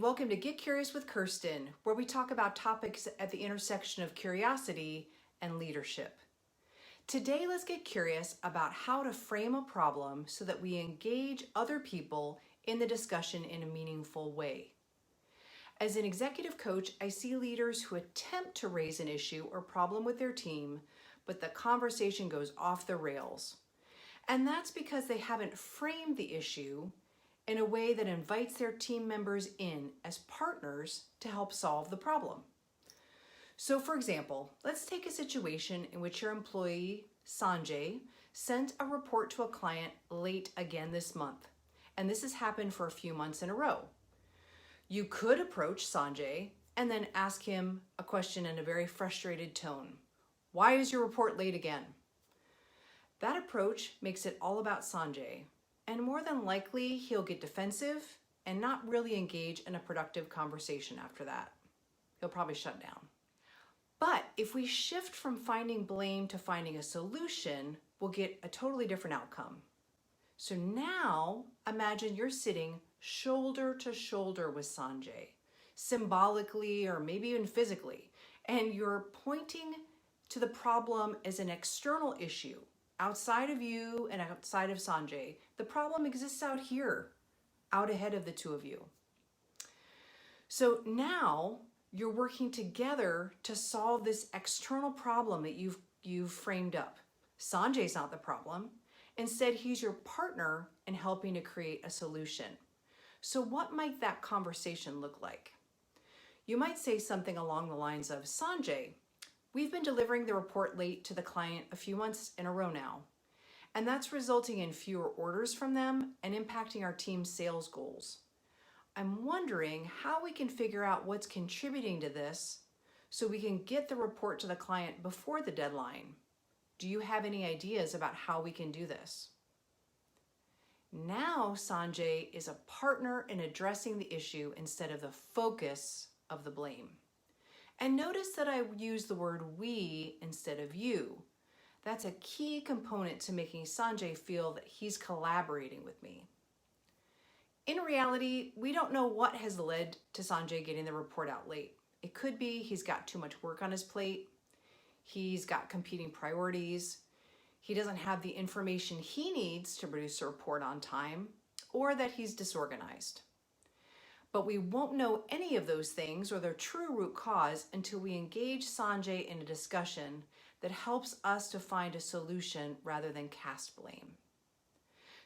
welcome to Get Curious with Kirsten, where we talk about topics at the intersection of curiosity and leadership. Today, let's get curious about how to frame a problem so that we engage other people in the discussion in a meaningful way. As an executive coach, I see leaders who attempt to raise an issue or problem with their team, but the conversation goes off the rails. And that's because they haven't framed the issue in a way that invites their team members in as partners to help solve the problem. So for example, let's take a situation in which your employee, Sanjay, sent a report to a client late again this month. And this has happened for a few months in a row. You could approach Sanjay and then ask him a question in a very frustrated tone. Why is your report late again? That approach makes it all about Sanjay. And more than likely, he'll get defensive and not really engage in a productive conversation after that. He'll probably shut down. But if we shift from finding blame to finding a solution, we'll get a totally different outcome. So now, imagine you're sitting shoulder to shoulder with Sanjay, symbolically or maybe even physically, and you're pointing to the problem as an external issue. Outside of you and outside of Sanjay, the problem exists out here, out ahead of the two of you. So now you're working together to solve this external problem that you've framed up. Sanjay's not the problem. Instead, he's your partner in helping to create a solution. So what might that conversation look like? You might say something along the lines of, Sanjay, we've been delivering the report late to the client a few months in a row now, and that's resulting in fewer orders from them and impacting our team's sales goals. I'm wondering how we can figure out what's contributing to this so we can get the report to the client before the deadline. Do you have any ideas about how we can do this? Now Sanjay is a partner in addressing the issue instead of the focus of the blame. And notice that I use the word we instead of you. That's a key component to making Sanjay feel that he's collaborating with me. In reality, we don't know what has led to Sanjay getting the report out late. It could be he's got too much work on his plate, he's got competing priorities, he doesn't have the information he needs to produce a report on time, or that he's disorganized. But we won't know any of those things or their true root cause until we engage Sanjay in a discussion that helps us to find a solution rather than cast blame.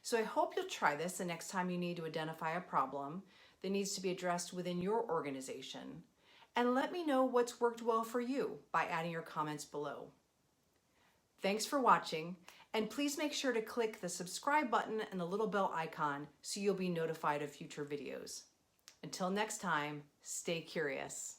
So I hope you'll try this the next time you need to identify a problem that needs to be addressed within your organization. And let me know what's worked well for you by adding your comments below. Thanks for watching, and please make sure to click the subscribe button and the little bell icon so you'll be notified of future videos. Until next time, stay curious.